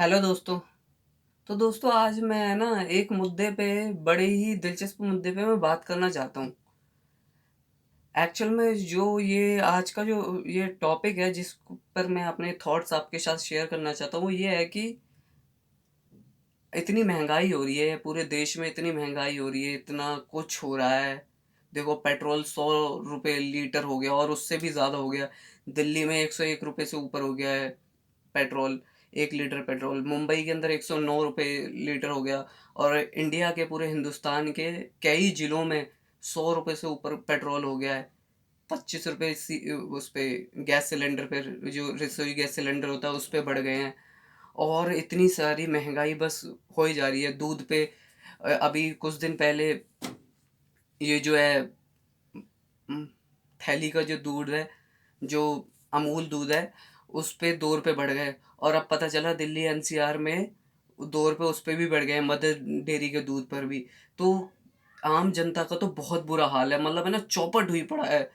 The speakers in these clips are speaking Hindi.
हेलो दोस्तों। तो दोस्तों आज मैं ना एक मुद्दे पे बड़े ही दिलचस्प मुद्दे पे मैं बात करना चाहता हूँ। एक्चुअल में जो ये आज का जो ये टॉपिक है जिस पर मैं अपने थॉट्स आपके साथ शेयर करना चाहता हूँ वो ये है कि इतनी महँगाई हो रही है पूरे देश में, इतनी महँगाई हो रही है, इतना कुछ हो रहा है। देखो पेट्रोल ₹100 लीटर हो गया और उससे भी ज़्यादा हो गया। दिल्ली में ₹101 से ऊपर हो गया है पेट्रोल, 1 लीटर पेट्रोल। मुंबई के अंदर ₹109 लीटर हो गया और इंडिया के पूरे हिंदुस्तान के कई ज़िलों में ₹100 से ऊपर पेट्रोल हो गया है। ₹25 उस पे गैस सिलेंडर पे जो रसोई गैस सिलेंडर होता है उस पे बढ़ गए हैं। और इतनी सारी महँगाई बस हो ही जा रही है। दूध पे अभी कुछ दिन पहले ये जो है उम, थैली का जो दूध है, जो अमूल दूध है, उस पे ₹2 बढ़ गए और अब पता चला दिल्ली एनसीआर में ₹2 उस पे भी बढ़ गए हैं, मदर डेयरी के दूध पर भी। तो आम जनता का तो बहुत बुरा हाल है, मतलब है ना चौपट हुई पड़ा है।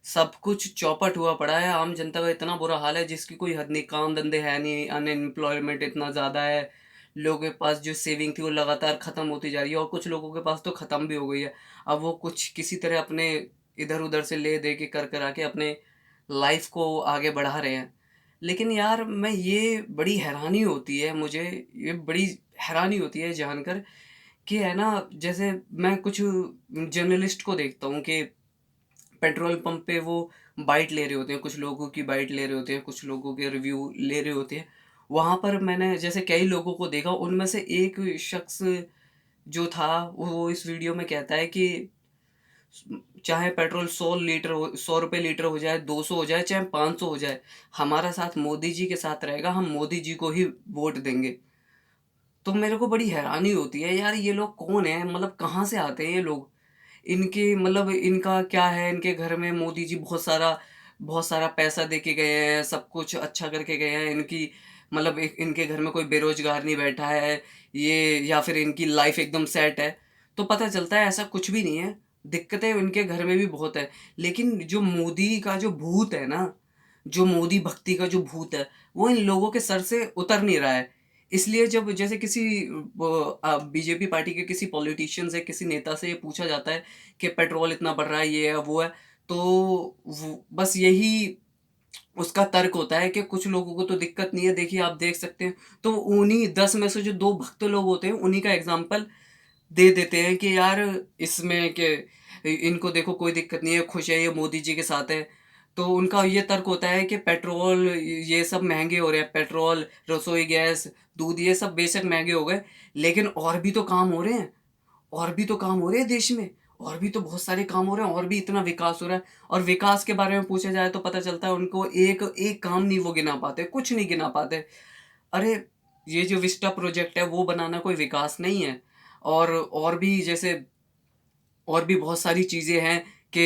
सब कुछ चौपट हुआ पड़ा है, आम जनता का इतना बुरा हाल है जिसकी कोई हद नहीं, काम-धंधे है नहीं, अनएम्प्लॉयमेंट इतना ज़्यादा है। लोगों के पास जो सेविंग थी वो लगातार ख़त्म होती जा रही है और कुछ लोगों के पास तो ख़त्म भी हो गई है। अब वो कुछ किसी तरह अपने इधर-उधर से ले-दे के कर-करा के अपने लाइफ़ को आगे बढ़ा रहे हैं। लेकिन यार मैं ये बड़ी हैरानी होती है मुझे, ये बड़ी हैरानी होती है जानकर कि है ना जैसे मैं कुछ जर्नलिस्ट को देखता हूँ कि पेट्रोल पंप पे वो बाइट ले रहे होते हैं, कुछ लोगों की बाइट ले रहे होते हैं, कुछ लोगों के रिव्यू ले रहे होते हैं। वहाँ पर मैंने जैसे कई लोगों को देखा, उनमें से एक शख्स जो था वो इस वीडियो में कहता है कि चाहे पेट्रोल 100 रुपए लीटर हो जाए, 200 हो जाए, चाहे 500 हो जाए, हमारा साथ मोदी जी के साथ रहेगा, हम मोदी जी को ही वोट देंगे। तो मेरे को बड़ी हैरानी होती है यार, ये लोग कौन हैं? मतलब कहाँ से आते हैं ये लोग? इनके मतलब इनका क्या है? इनके घर में मोदी जी बहुत सारा पैसा दे के गए हैं, सब कुछ अच्छा करके गए हैं। इनकी मतलब एक इनके घर में कोई बेरोज़गार नहीं बैठा है, ये या फिर इनकी लाइफ़ एकदम सेट है। तो पता चलता है ऐसा कुछ भी नहीं है, दिक्कतें इनके घर में भी बहुत है। लेकिन जो मोदी का जो भूत है ना, जो मोदी भक्ति का जो भूत है, वो इन लोगों के सर से उतर नहीं रहा है। इसलिए जब जैसे किसी बीजेपी पार्टी के किसी पॉलिटिशियन से, किसी नेता से ये पूछा जाता है कि पेट्रोल इतना बढ़ रहा है, ये है, वो है, तो वो बस यही उसका तर्क होता है कि कुछ लोगों को तो दिक्कत नहीं है, देखिए आप देख सकते हैं। तो उन्हीं 10 में से जो 2 भक्त लोग होते हैं, उन्हीं का एग्ज़ाम्पल दे देते हैं कि यार इसमें कि इनको देखो कोई दिक्कत नहीं है, खुश है, ये मोदी जी के साथ है। तो उनका ये तर्क होता है कि पेट्रोल ये सब महँगे हो रहे हैं, पेट्रोल, रसोई गैस, दूध ये सब बेशक महँगे हो गए, लेकिन और भी तो काम हो रहे हैं। और भी तो काम हो रहे हैं देश में, और भी तो बहुत सारे काम हो रहे हैं, और भी इतना विकास हो रहा है। और विकास के बारे में पूछा जाए तो पता चलता है उनको एक एक काम नहीं वो गिना पाते, कुछ नहीं गिना पाते। अरे! ये जो विस्टा प्रोजेक्ट है वो बनाना कोई विकास नहीं है। और भी जैसे और भी बहुत सारी चीज़ें हैं कि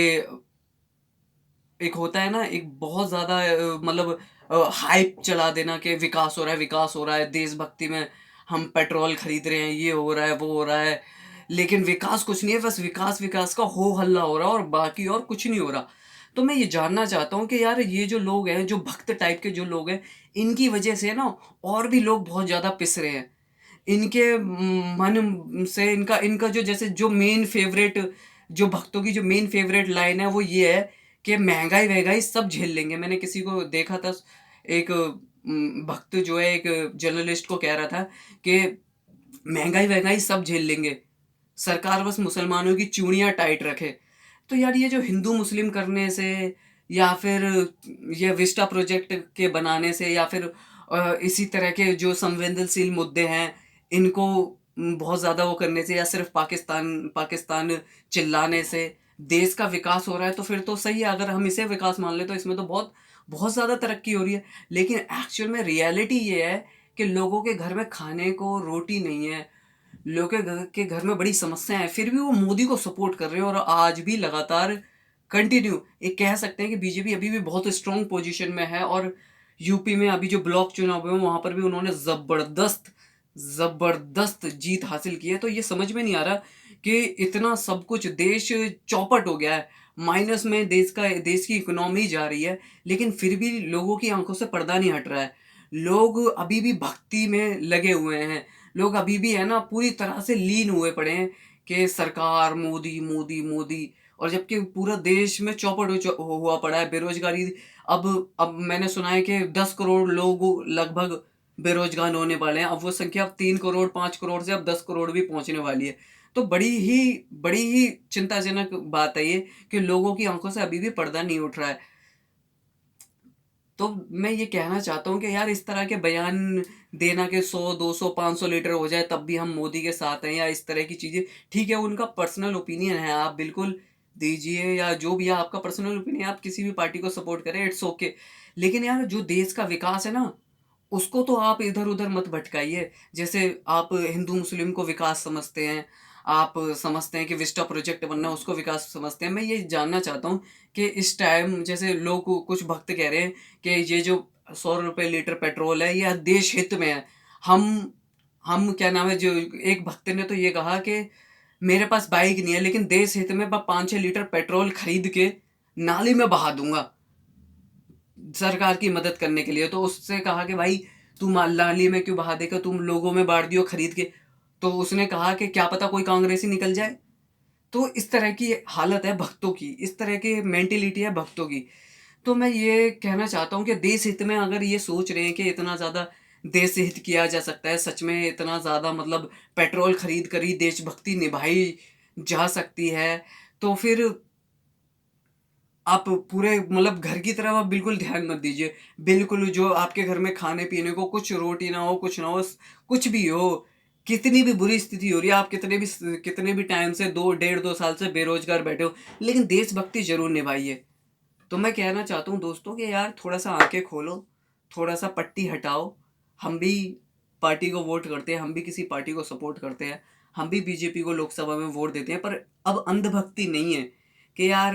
एक होता है ना, एक बहुत ज़्यादा मतलब हाइप चला देना कि विकास हो रहा है, देशभक्ति में हम पेट्रोल खरीद रहे हैं, ये हो रहा है, वो हो रहा है। लेकिन विकास कुछ नहीं है, बस विकास का हो हल्ला हो रहा है और बाकी और कुछ नहीं हो रहा। तो मैं ये जानना चाहता हूँ कि यार ये जो लोग हैं, जो भक्त टाइप के जो लोग हैं, इनकी वजह से ना और भी लोग बहुत ज़्यादा पिस रहे हैं। इनके मन से इनका इनका जो जैसे जो मेन फ़ेवरेट जो भक्तों की जो मेन फ़ेवरेट लाइन है वो ये है कि महँगाई-वहँगाई सब झेल लेंगे। मैंने किसी को देखा था, एक भक्त जो है एक जर्नलिस्ट को कह रहा था कि महँगाई-वहँगाई सब झेल लेंगे, सरकार बस मुसलमानों की चूड़ियाँ टाइट रखे। तो यार ये जो हिंदू-मुस्लिम करने से या फिर ये विस्टा प्रोजेक्ट के बनाने से या फिर इसी तरह के जो संवेदनशील मुद्दे हैं, इनको बहुत ज़्यादा वो करने से या सिर्फ़ पाकिस्तान पाकिस्तान चिल्लाने से देश का विकास हो रहा है, तो फिर तो सही है। अगर हम इसे विकास मान लें तो इसमें तो बहुत बहुत ज़्यादा तरक्की हो रही है। लेकिन एक्चुअल में रियलिटी ये है कि लोगों के घर में खाने को रोटी नहीं है, लोगों के घर में बड़ी समस्याएँ हैं, फिर भी वो मोदी को सपोर्ट कर रहे हैं और आज भी लगातार कंटिन्यू ये कह सकते हैं कि बीजेपी अभी भी बहुत स्ट्रॉन्ग पोज़ीशन में है और यूपी में अभी जो ब्लॉक चुनाव हुए हैं, वहाँ पर भी उन्होंने ज़बरदस्त जीत हासिल की है। तो ये समझ में नहीं आ रहा कि इतना सब कुछ देश चौपट हो गया है, माइनस में देश की इकोनॉमी जा रही है, लेकिन फिर भी लोगों की आँखों से पर्दा नहीं हट रहा है। लोग अभी भी भक्ति में लगे हुए हैं, लोग अभी भी है ना पूरी तरह से लीन हुए पड़े हैं कि सरकार मोदी मोदी मोदी। और जबकि पूरा देश में चौपट हुआ पड़ा है बेरोजगारी। अब मैंने सुना है कि 10 करोड़ लोग लगभग बेरोजगार होने वाले हैं। अब वो संख्या अब 3 करोड़ 5 करोड़ से अब 10 करोड़ भी पहुंचने वाली है। तो बड़ी ही चिंताजनक बात है ये कि लोगों की आंखों से अभी भी पर्दा नहीं उठ रहा है। तो मैं ये कहना चाहता हूँ कि यार इस तरह के बयान देना कि 100 200 500 लीटर हो जाए तब भी हम मोदी के साथ हैं, या इस तरह की चीज़ें, ठीक है उनका पर्सनल ओपिनियन है, आप बिल्कुल दीजिए, या जो भी है आपका पर्सनल ओपिनियन, आप किसी भी पार्टी को सपोर्ट करें, इट्स ओके। लेकिन यार जो देश का विकास है ना, उसको तो आप इधर उधर मत भटकाइए। जैसे आप हिंदू मुस्लिम को विकास समझते हैं, आप समझते हैं कि विस्टा प्रोजेक्ट बनना उसको विकास समझते हैं। मैं ये जानना चाहता हूँ कि इस टाइम जैसे लोग कुछ भक्त कह रहे हैं कि ये जो 100 रुपये लीटर पेट्रोल है ये देश हित में है। हम क्या नाम है, जो एक भक्त ने तो ये कहा कि मेरे पास बाइक नहीं है लेकिन देश हित में मैं 5-6 लीटर पेट्रोल खरीद के नाली में बहा दूंगा सरकार की मदद करने के लिए। तो उससे कहा कि भाई तू नाली में क्यों बहा देगा, तुम लोगों में बांट दियो खरीद के। तो उसने कहा कि क्या पता कोई कांग्रेसी निकल जाए। तो इस तरह की हालत है भक्तों की, इस तरह की मेंटेलिटी है भक्तों की। तो मैं ये कहना चाहता हूँ कि देश हित में अगर ये सोच रहे हैं कि इतना ज़्यादा देश हित किया जा सकता है, सच में इतना ज़्यादा मतलब पेट्रोल खरीद कर ही देशभक्ति निभाई जा सकती है, तो फिर आप पूरे मतलब घर की तरफ आप बिल्कुल ध्यान मत दीजिए। बिल्कुल जो आपके घर में खाने-पीने को कुछ रोटी ना हो, कुछ ना हो, कुछ भी हो, कितनी भी बुरी स्थिति हो रही है, आप कितने भी टाइम से 2 डेढ़ 2 साल से बेरोज़गार बैठे हो, लेकिन देशभक्ति ज़रूर निभाइए। तो मैं कहना चाहता हूँ दोस्तों कि यार थोड़ा-सा आँखें खोलो, थोड़ा-सा पट्टी हटाओ। हम भी पार्टी को वोट करते हैं, हम भी किसी पार्टी को सपोर्ट करते हैं, हम भी बीजेपी को लोकसभा में वोट देते हैं, पर अब अंधभक्ति नहीं है कि यार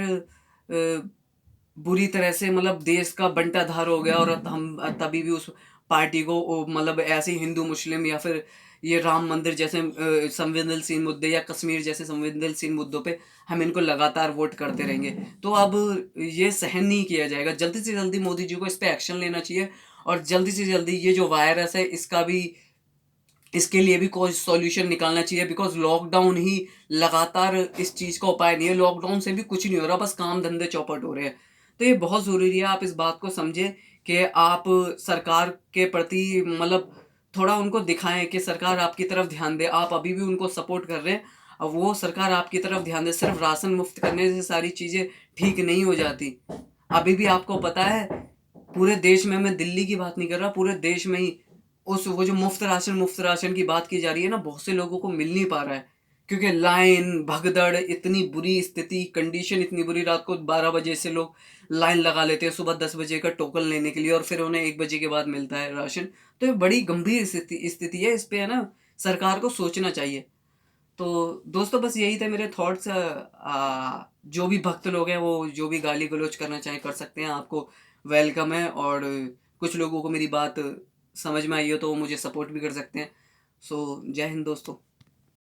बुरी तरह से मतलब देश का बंटाधार हो गया और हम तभी भी उस पार्टी को मतलब ऐसे ही हिंदू मुस्लिम या फिर ये राम मंदिर जैसे संवेदनशील मुद्दे या कश्मीर जैसे संवेदनशील मुद्दों पे हम इनको लगातार वोट करते रहेंगे। तो अब ये सहन नहीं किया जाएगा। जल्दी से जल्दी मोदी जी को इस पे एक्शन लेना चाहिए और जल्दी से जल्दी ये जो वायरस है इसका भी, इसके लिए भी कोई सॉल्यूशन निकालना चाहिए, बिकॉज़ लॉकडाउन ही लगातार इस चीज़ का उपाय नहीं है। लॉकडाउन से भी कुछ नहीं हो रहा, बस काम-धंधे चौपट हो रहे हैं। तो ये बहुत ज़रूरी है आप इस बात को समझें कि आप सरकार के प्रति मतलब थोड़ा उनको दिखाएँ कि सरकार आपकी तरफ ध्यान दे। आप अभी भी उनको सपोर्ट कर रहे हैं, वो सरकार आपकी तरफ ध्यान दे। सिर्फ़ राशन मुफ़्त करने से सारी चीज़ें ठीक नहीं हो जाती। अभी भी आपको पता है पूरे देश में, मैं दिल्ली की बात नहीं कर रहा, पूरे देश में ही उस वो जो मुफ्त राशन की बात की जा रही है ना, बहुत से लोगों को मिल नहीं पा रहा है। क्योंकि लाइन, भगदड़, इतनी बुरी स्थिति, कंडीशन इतनी बुरी, रात को 12 बजे से लोग लाइन लगा लेते हैं सुबह 10 बजे का टोकन लेने के लिए और फिर उन्हें 1 बजे के बाद मिलता है राशन। तो ये बड़ी गंभीर स्थिति है, इस पे है ना सरकार को सोचना चाहिए। तो दोस्तों बस यही थे मेरे थॉट्स। जो भी भक्त लोग हैं वो जो भी गाली-गलौच करना चाहें कर सकते हैं, आपको वेलकम है। और कुछ लोगों को मेरी बात समझ में आई हो तो वो मुझे सपोर्ट भी कर सकते हैं। सो जय हिंद दोस्तों।